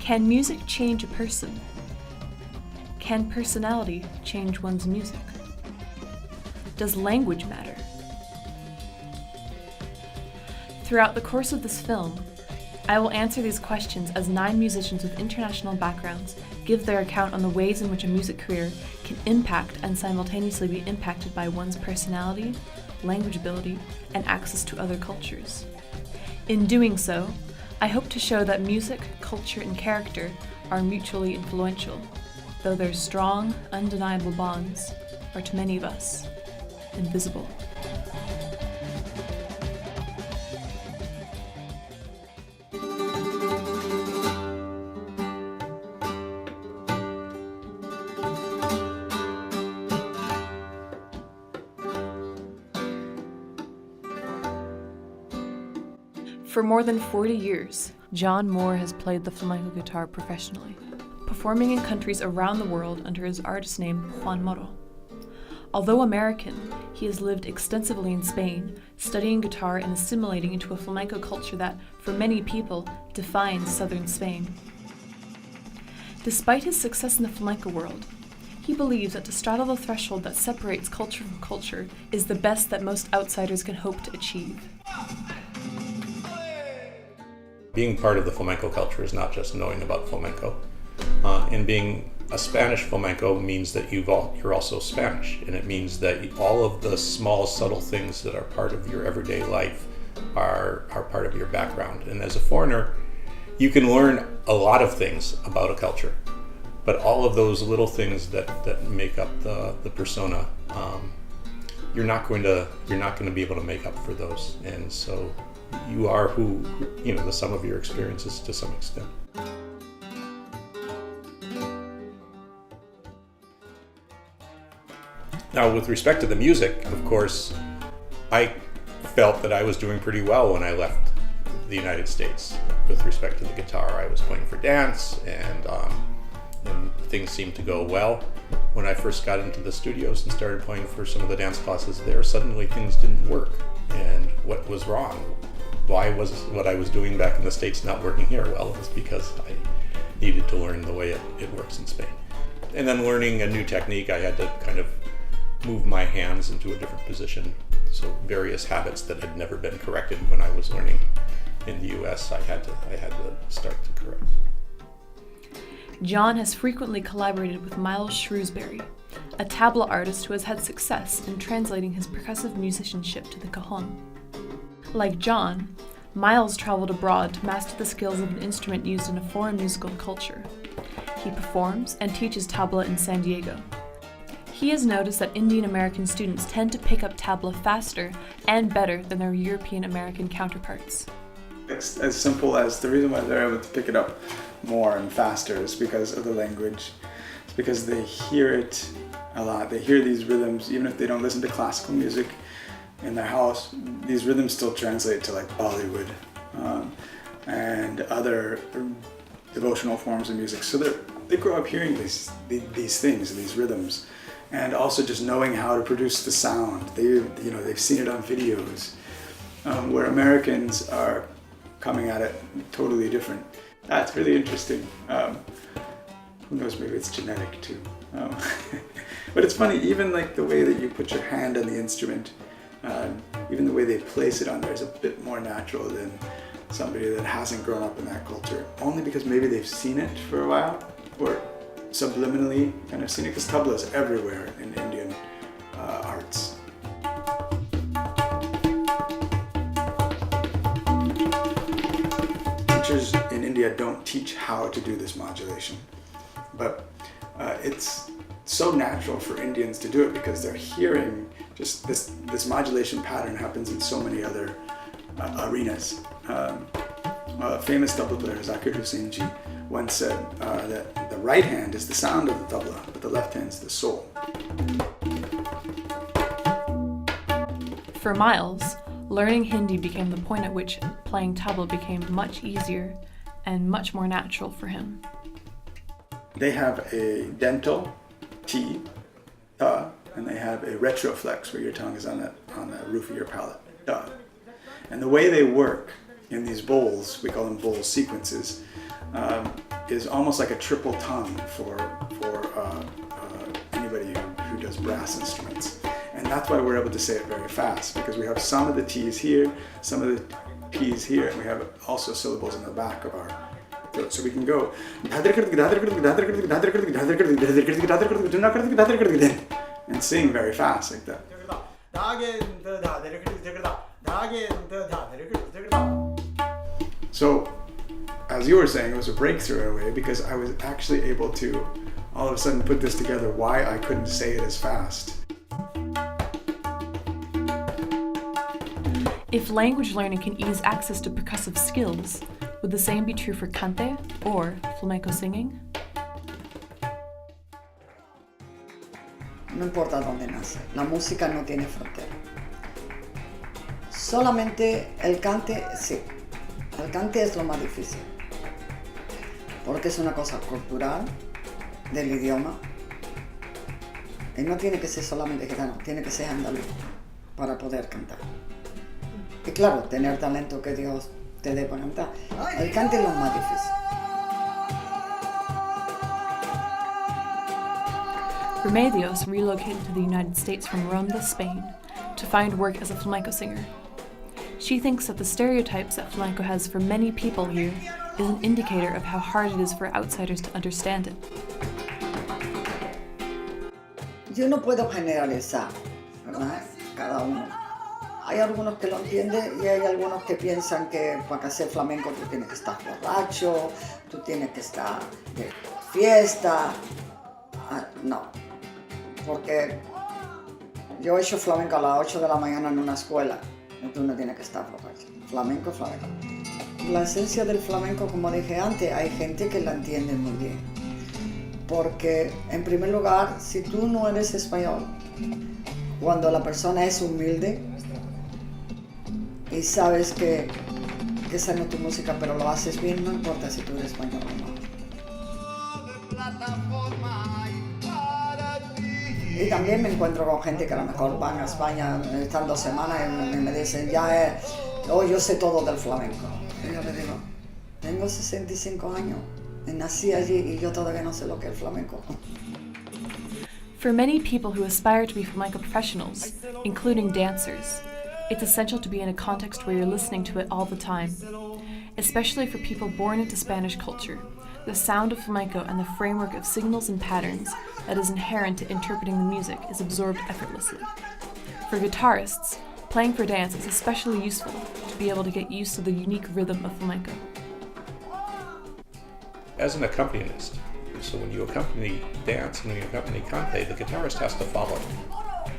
Can music change a person? Can personality change one's music? Does language matter? Throughout the course of this film, I will answer these questions as 9 musicians with international backgrounds give their account on the ways in which a music career can impact and simultaneously be impacted by one's personality, language ability, and access to other cultures. In doing so, I hope to show that music, culture, and character are mutually influential, though their strong, undeniable bonds are to many of us invisible. For more than 40 years, John Moore has played the flamenco guitar professionally, performing in countries around the world under his artist name Juan Moro. Although American, he has lived extensively in Spain, studying guitar and assimilating into a flamenco culture that, for many people, defines southern Spain. Despite his success in the flamenco world, he believes that to straddle the threshold that separates culture from culture is the best that most outsiders can hope to achieve. Being part of the flamenco culture is not just knowing about flamenco. And being a Spanish flamenco means that you're also Spanish, and it means that all of the small, subtle things that are part of your everyday life are part of your background. And as a foreigner, you can learn a lot of things about a culture, but all of those little things that make up the persona, you're not going to be able to make up for those. And so you are who, the sum of your experiences to some extent. Now, with respect to the music, of course, I felt that I was doing pretty well when I left the United States. With respect to the guitar, I was playing for dance, and things seemed to go well. When I first got into the studios and started playing for some of the dance classes there, suddenly things didn't work. And what was wrong? Why was what I was doing back in the States not working here? Well, it was because I needed to learn the way it works in Spain. And then learning a new technique, I had to kind of move my hands into a different position. So various habits that had never been corrected when I was learning in the US, I had to start to correct. John has frequently collaborated with Miles Shrewsbury, a tabla artist who has had success in translating his percussive musicianship to the cajon. Like John, Miles traveled abroad to master the skills of an instrument used in a foreign musical culture. He performs and teaches tabla in San Diego. He has noticed that Indian American students tend to pick up tabla faster and better than their European American counterparts. It's as simple as the reason why they're able to pick it up more and faster is because of the language. It's because they hear it a lot. They hear these rhythms, even if they don't listen to classical music in their house, these rhythms still translate to like Bollywood and other devotional forms of music. So they grow up hearing these things, these rhythms, and also just knowing how to produce the sound. They've seen it on videos, where Americans are coming at it totally different. That's really interesting. Who knows, maybe it's genetic too. But it's funny, even like the way that you put your hand on the instrument, even the way they place it on there is a bit more natural than somebody that hasn't grown up in that culture. Only because maybe they've seen it for a while, or subliminally kind of seen it, because tabla is everywhere in Indian arts. Teachers in India don't teach how to do this modulation, but it's so natural for Indians to do it because they're hearing just this modulation pattern happens in so many other arenas. Famous tabla player Zakir Hussain Ji once said that the right hand is the sound of the tabla, but the left hand is the soul. For Miles, learning Hindi became the point at which playing tabla became much easier and much more natural for him. They have a dental T, and they have a retroflex where your tongue is on the roof of your palate. And the way they work in these bowls, we call them bowl sequences, is almost like a triple tongue for anybody who does brass instruments. And that's why we're able to say it very fast, because we have some of the T's here, some of the P's here, and we have also syllables in the back of our throat. So we can go and sing very fast like that. So, as you were saying, it was a breakthrough in a way, because I was actually able to all of a sudden put this together, why I couldn't say it as fast. If language learning can ease access to percussive skills, would the same be true for cante or flamenco singing? No importa dónde nace, la música no tiene frontera. Solamente el cante, sí. El cante es lo más difícil, porque es una cosa cultural, del idioma, y no tiene que ser solamente gitano, tiene que ser andaluz para poder cantar. Y claro, tener talento que Dios te dé para cantar. El cante es lo más difícil. Remedios relocated to the United States from Ronda, Spain, to find work as a flamenco singer. She thinks that the stereotypes that flamenco has for many people here is an indicator of how hard it is for outsiders to understand it. Yo no puedo generalizar, ¿verdad? Cada uno. Hay algunos que lo entienden y hay algunos que piensan que para hacer flamenco tú tienes que estar borracho, tú tienes que estar de fiesta. No, porque yo he hecho flamenco a las 8 de la mañana en una escuela y tú no tienes que estar borracho. Flamenco, flamenco. La esencia del flamenco, como dije antes, hay gente que la entiende muy bien. Porque, en primer lugar, si tú no eres español, cuando la persona es humilde y sabes que esa no es tu música, pero lo haces bien, no importa si tú eres español o no. Y también me encuentro con gente que a lo mejor van a España, están 2 semanas y me dicen, yo sé todo del flamenco. Y yo le digo, tengo 65 años, nací allí y yo todavía no sé lo que es el flamenco. For many people who aspire to be flamenco professionals, including dancers, it's essential to be in a context where you're listening to it all the time. Especially for people born into Spanish culture, the sound of flamenco and the framework of signals and patterns that is inherent to interpreting the music is absorbed effortlessly. For guitarists, playing for dance is especially useful to be able to get used to the unique rhythm of flamenco. As an accompanist, so when you accompany dance and when you accompany cante, the guitarist has to follow.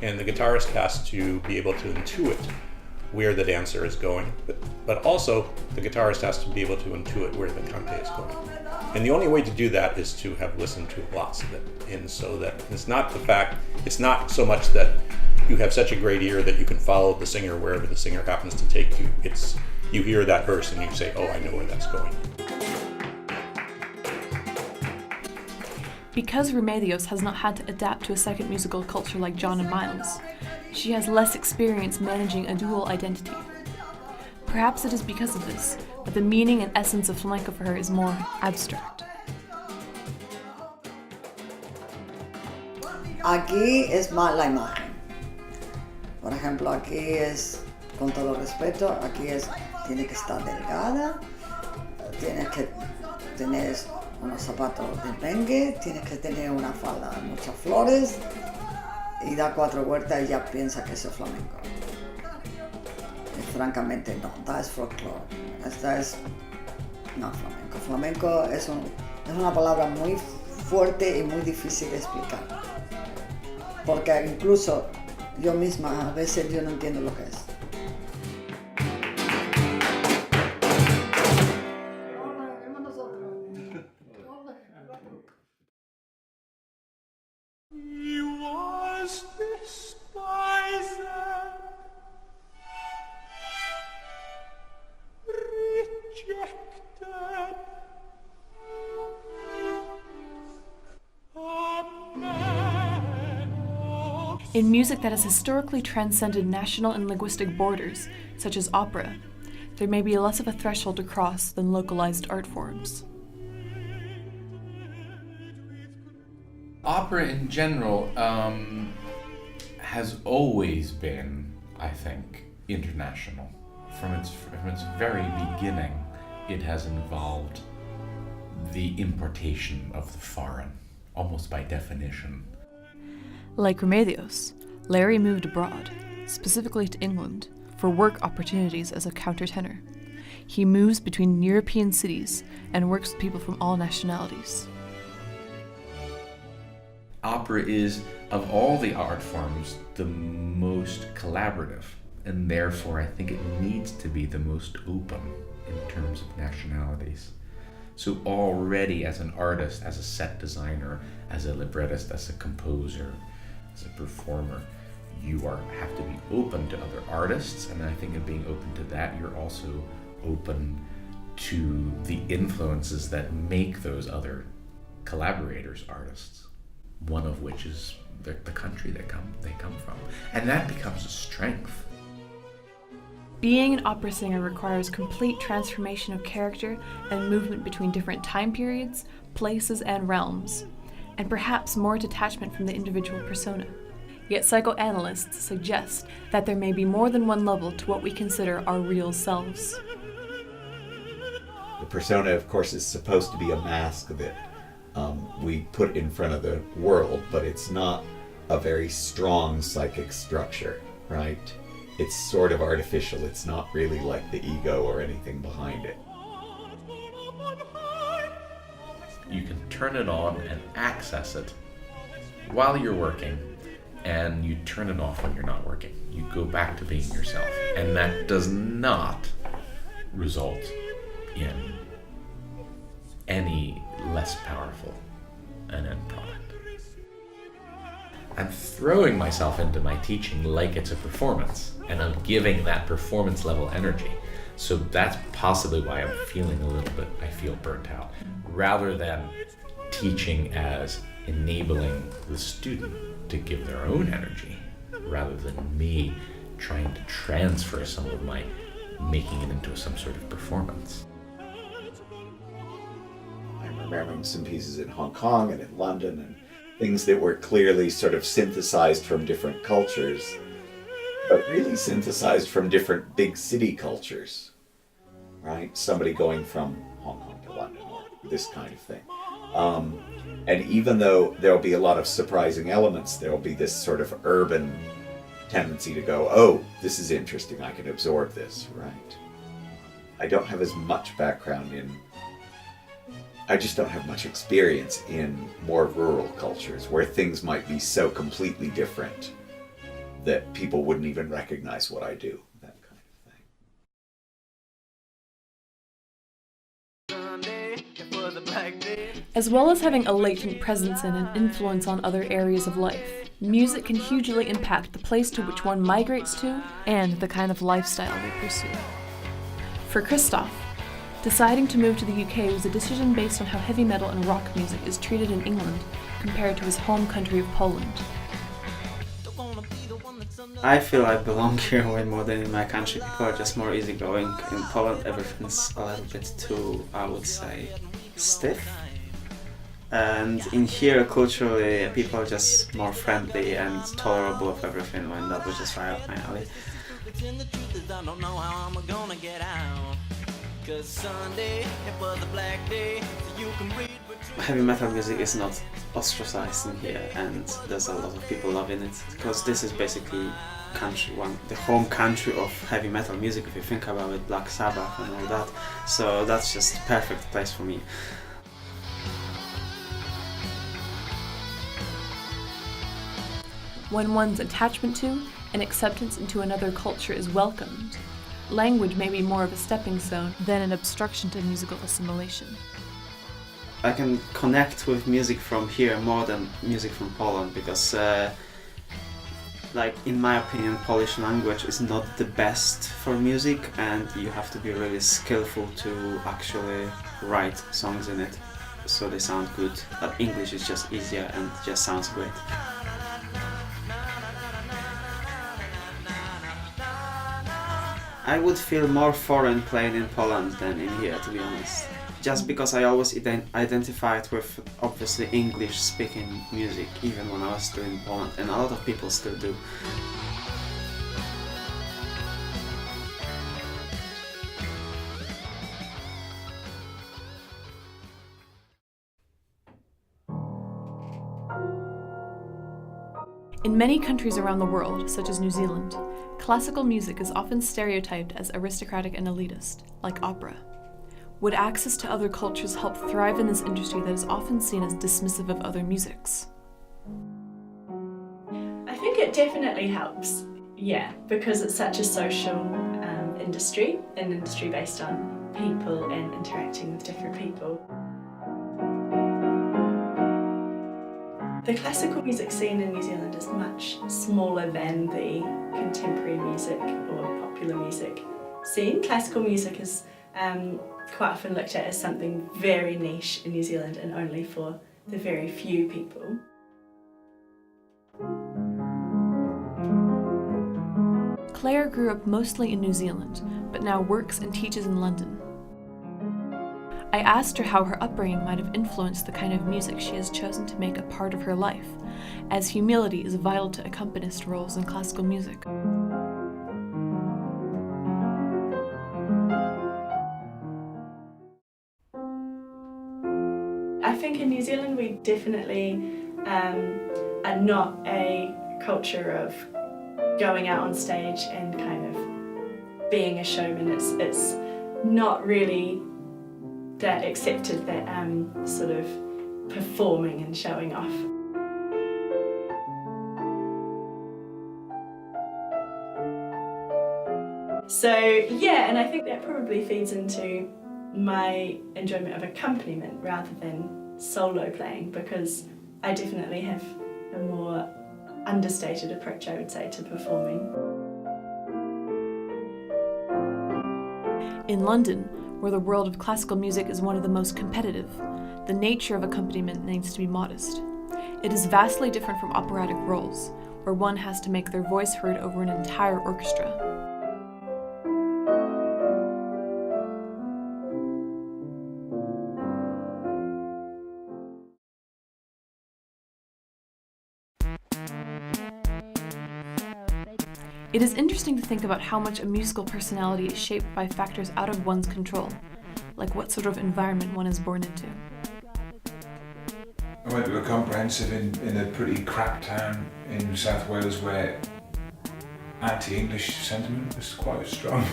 And the guitarist has to be able to intuit where the dancer is going, but also the guitarist has to be able to intuit where the cante is going. And the only way to do that is to have listened to lots of it. And so that it's not so much that you have such a great ear that you can follow the singer wherever the singer happens to take you. It's you hear that verse and you say, oh, I know where that's going. Because Remedios has not had to adapt to a second musical culture like John and Miles, she has less experience managing a dual identity. Perhaps it is because of this that the meaning and essence of flamenco for her is more abstract. Aquí es más la imagen. Por ejemplo, aquí es, con todo respeto, aquí es, tiene que estar delgada, tienes que tener unos zapatos de dengue, tienes que tener una falda de muchas flores y da 4 vueltas y ya piensa que eso es flamenco. Y francamente no, esta es folclore, esta es no flamenco. Flamenco es una palabra muy fuerte y muy difícil de explicar, porque incluso yo misma a veces yo no entiendo lo que es. In music that has historically transcended national and linguistic borders, such as opera, there may be less of a threshold to cross than localized art forms. Opera in general has always been, I think, international. From its very beginning, it has involved the importation of the foreign, almost by definition. Like Remedios, Larry moved abroad, specifically to England, for work opportunities as a countertenor. He moves between European cities and works with people from all nationalities. Opera is, of all the art forms, the most collaborative, and therefore I think it needs to be the most open in terms of nationalities. So already as an artist, as a set designer, as a librettist, as a composer, as a performer, you have to be open to other artists, and I think in being open to that, you're also open to the influences that make those other collaborators artists, one of which is the country they come from. And that becomes a strength. Being an opera singer requires complete transformation of character and movement between different time periods, places, and realms, and perhaps more detachment from the individual persona. Yet psychoanalysts suggest that there may be more than one level to what we consider our real selves. The persona, of course, is supposed to be a mask that we put in front of the world, but it's not a very strong psychic structure, right? It's sort of artificial. It's not really like the ego or anything behind it. You can turn it on and access it while you're working, and you turn it off when you're not working. You go back to being yourself, and that does not result in any less powerful an end product. I'm throwing myself into my teaching like it's a performance, and I'm giving that performance level energy. So that's possibly why I'm feeling a little bit, I feel burnt out, rather than teaching as enabling the student to give their own energy, rather than me trying to transfer some of my, making it into some sort of performance. I'm remembering some pieces in Hong Kong and in London and things that were clearly sort of synthesized from different cultures, but really synthesized from different big city cultures, right? Somebody going from Hong Kong to London, or this kind of thing. And even though there'll be a lot of surprising elements, there'll be this sort of urban tendency to go, oh, this is interesting, I can absorb this, right? I don't have as much background I just don't have much experience in more rural cultures where things might be so completely different that people wouldn't even recognize what I do, that kind of thing. As well as having a latent presence in and influence on other areas of life, music can hugely impact the place to which one migrates to and the kind of lifestyle they pursue. For Christoph, deciding to move to the UK was a decision based on how heavy metal and rock music is treated in England compared to his home country of Poland. I feel I belong here way more than in my country. People are just more easygoing. In Poland, everything's a little bit too, I would say, stiff. And in here, culturally, people are just more friendly and tolerable of everything, when that was just right up my alley. Heavy metal music is not ostracized in here, and there's a lot of people loving it, because this is basically the home country of heavy metal music, if you think about it, Black Sabbath and all that. So that's just the perfect place for me. When one's attachment to and acceptance into another culture is welcomed, language may be more of a stepping stone than an obstruction to musical assimilation. I can connect with music from here more than music from Poland, because in my opinion, Polish language is not the best for music, and you have to be really skillful to actually write songs in it so they sound good. But English is just easier and just sounds great. I would feel more foreign playing in Poland than in here, to be honest. just because I always identified with obviously English-speaking music, even when I was still in Poland, and a lot of people still do. In many countries around the world, such as New Zealand, classical music is often stereotyped as aristocratic and elitist, like opera. Would access to other cultures help thrive in this industry that is often seen as dismissive of other musics? I think it definitely helps, yeah, because it's such a social industry, an industry based on people and interacting with different people. The classical music scene in New Zealand is much smaller than the contemporary music or popular music scene. Classical music is quite often looked at as something very niche in New Zealand and only for the very few people. Claire grew up mostly in New Zealand, but now works and teaches in London. I asked her how her upbringing might have influenced the kind of music she has chosen to make a part of her life, as humility is vital to accompanist roles in classical music. I think in New Zealand we definitely are not a culture of going out on stage and kind of being a showman. It's not really that accepted, that sort of performing and showing off. So yeah, and I think that probably feeds into my enjoyment of accompaniment rather than solo playing, because I definitely have a more understated approach, I would say, to performing. In London, where the world of classical music is one of the most competitive, the nature of accompaniment needs to be modest. It is vastly different from operatic roles, where one has to make their voice heard over an entire orchestra. It is interesting to think about how much a musical personality is shaped by factors out of one's control, like what sort of environment one is born into. I went to a comprehensive in a pretty crap town in South Wales where anti-English sentiment was quite strong.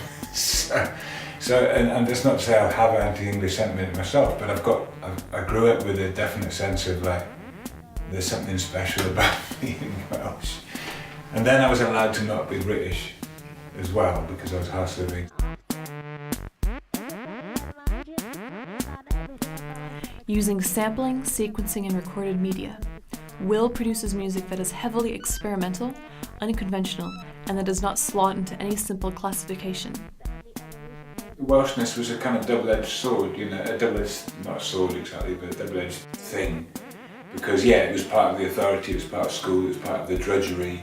And that's not to say I have anti-English sentiment myself, but I grew up with a definite sense of like, there's something special about being Welsh. And then I was allowed to not be British as well because I was half living. Using sampling, sequencing, and recorded media, Will produces music that is heavily experimental, unconventional, and that does not slot into any simple classification. Welshness was a kind of double-edged sword, you know, not a sword exactly, but a double-edged thing. Because yeah, it was part of the authority, it was part of school, it was part of the drudgery.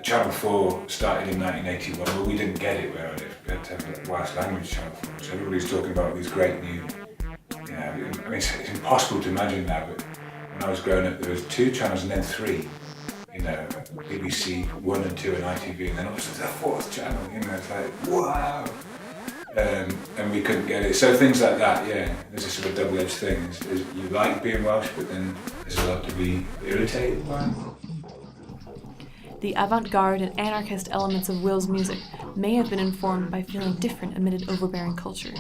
Channel 4 started in 1981, but we didn't get it where I lived. We had to have a Welsh language Channel 4. So everybody's talking about these great new, you know, I mean, it's impossible to imagine now, but when I was growing up, there was 2 channels and then 3. You know, BBC 1 and 2 and ITV, and then also the 4th channel, you know, it's like, wow! And we couldn't get it. So things like that, yeah, there's a sort of double-edged thing. You like being Welsh, but then there's a lot to be irritated by. The avant-garde and anarchist elements of Will's music may have been informed by feeling different amid an overbearing culture.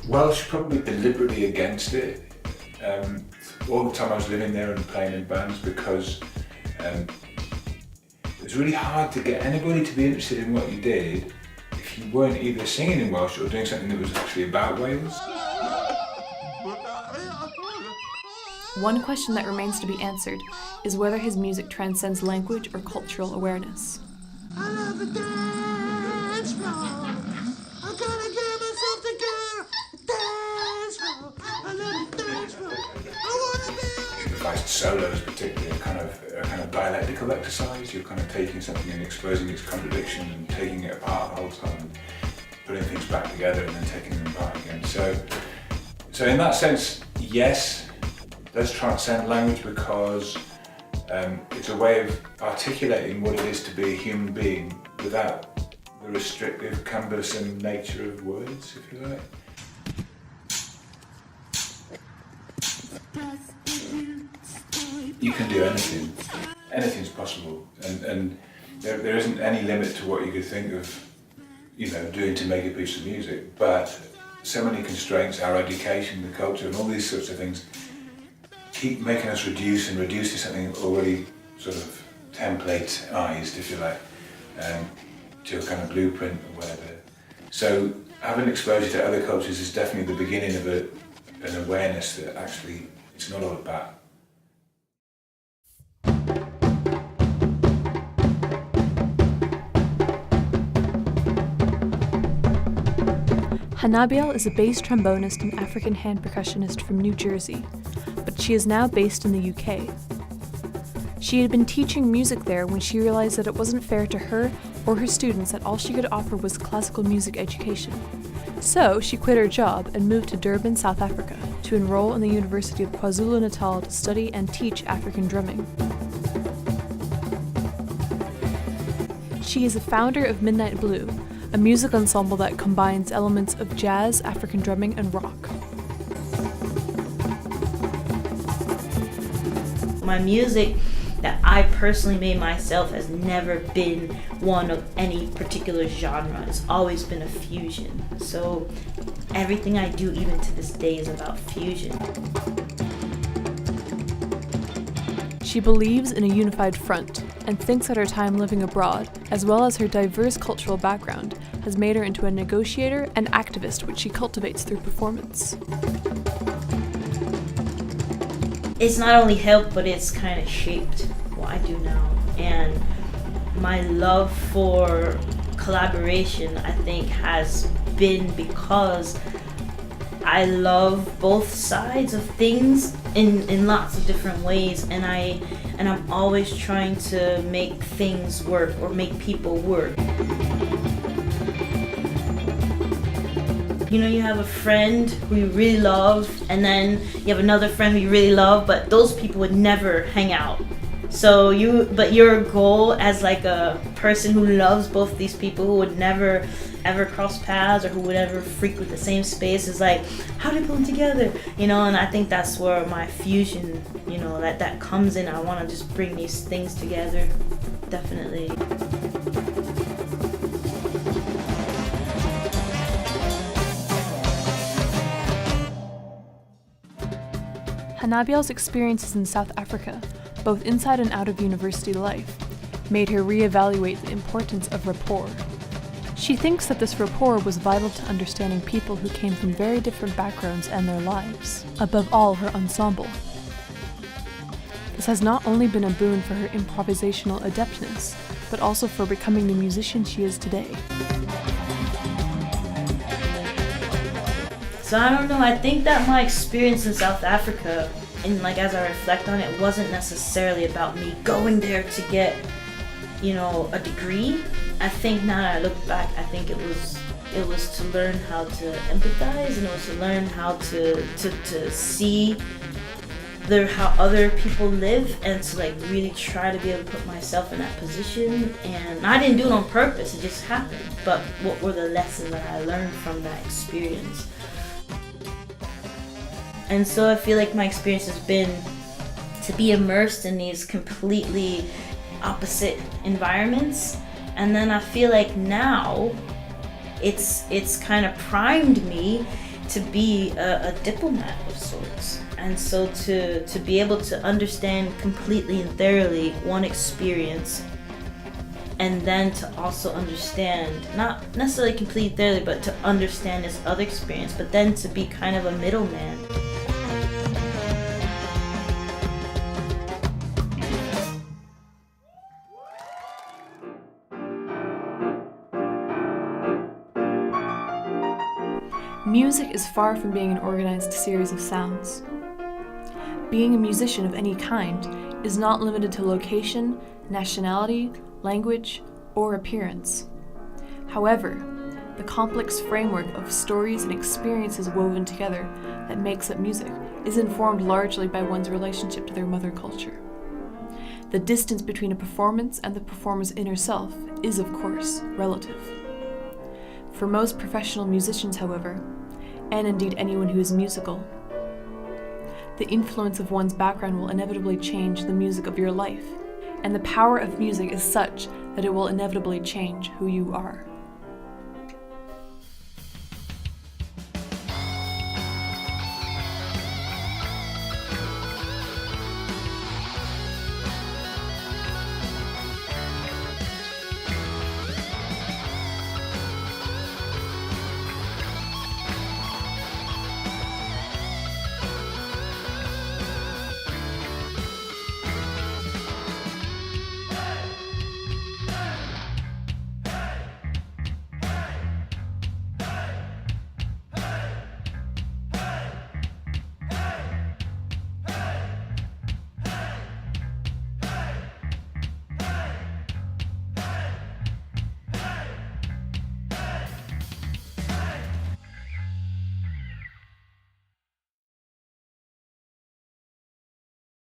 Welsh probably deliberately against it. All the time I was living there and playing in bands, because it was really hard to get anybody to be interested in what you did if you weren't either singing in Welsh or doing something that was actually about Wales. One question that remains to be answered is whether his music transcends language or cultural awareness. I love the dance floor. I gotta get myself together. Dance floor. I love the dance floor. I wanna be. Improvised solos, particularly, a kind of dialectical exercise. You're kind of taking something and exposing its contradiction and taking it apart the whole time, and putting things back together and then taking them apart again. So So in that sense, yes, it does transcend language because it's a way of articulating what it is to be a human being without the restrictive, cumbersome nature of words, if you like. You can do anything. Anything's possible, and there isn't any limit to what you could think of, doing to make a piece of music. But so many constraints, our education, the culture, and all these sorts of things keep making us reduce to something already sort of templateized, if you like, to a kind of blueprint or whatever. So having exposure to other cultures is definitely the beginning of an awareness that actually it's not all about. Hanabiel is a bass trombonist and African hand percussionist from New Jersey, but she is now based in the UK. She had been teaching music there when she realized that it wasn't fair to her or her students that all she could offer was classical music education. So she quit her job and moved to Durban, South Africa, to enroll in the University of KwaZulu-Natal to study and teach African drumming. She is a founder of Midnight Blue, a music ensemble that combines elements of jazz, African drumming, and rock. My music that I personally made myself has never been one of any particular genre. It's always been a fusion. So everything I do, even to this day, is about fusion. She believes in a unified front and thinks that her time living abroad, as well as her diverse cultural background, has made her into a negotiator and activist, which she cultivates through performance. It's not only helped, but it's kind of shaped what I do now. And my love for collaboration, I think, has been because I love both sides of things in lots of different ways, and I'm always trying to make things work or make people work. You have a friend who you really love, and then you have another friend who you really love, but those people would never hang out. But your goal as like a person who loves both these people, who would never ever cross paths or who would ever frequent the same space, is like, how do you put them together? And I think that's where my fusion, that comes in. I want to just bring these things together, definitely. Hanabiel's experiences in South Africa, both inside and out of university life, made her reevaluate the importance of rapport. She thinks that this rapport was vital to understanding people who came from very different backgrounds and their lives, above all her ensemble. This has not only been a boon for her improvisational adeptness, but also for becoming the musician she is today. So I don't know, I think that my experience in South Africa, and as I reflect on it, wasn't necessarily about me going there to get, a degree. I think now that I look back, I think it was to learn how to empathize, and it was to learn how to see how other people live, and to really try to be able to put myself in that position. And I didn't do it on purpose, it just happened. But what were the lessons that I learned from that experience? And so I feel like my experience has been to be immersed in these completely opposite environments. And then I feel like now it's kind of primed me to be a diplomat of sorts. And so to be able to understand completely and thoroughly one experience, and then to also understand, not necessarily completely thoroughly, but to understand this other experience, but then to be kind of a middleman. Music is far from being an organized series of sounds. Being a musician of any kind is not limited to location, nationality, language, or appearance. However, the complex framework of stories and experiences woven together that makes up music is informed largely by one's relationship to their mother culture. The distance between a performance and the performer's inner self is, of course, relative. For most professional musicians, however, and indeed anyone who is musical, the influence of one's background will inevitably change the music of your life, and the power of music is such that it will inevitably change who you are.